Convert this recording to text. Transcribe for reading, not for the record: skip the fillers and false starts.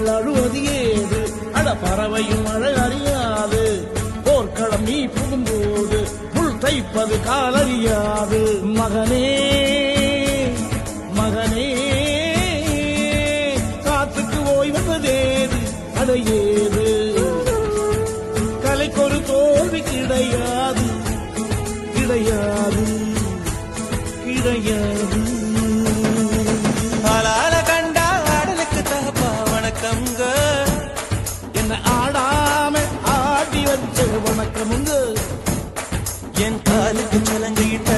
பறவைகள் அழுவது ஏது அட பறவையும் மழை அறியாது போர்க்களம் நீ புகும்போது புல் தைப்பது காலறியாது மகனே மகனே காத்துக்கு ஓய்வதேது அடையேது கலைக்கொரு தோல்வி கிடையாது கிடையாது கிடையாது ஆளால கண்டா ஆடலுக்கு தகப்பா வணக்கம்ங்க என்ன ஆடாம ஆடி வச்ச வணக்கமுங்க என் காலுக்கு சலங்கையிட்ட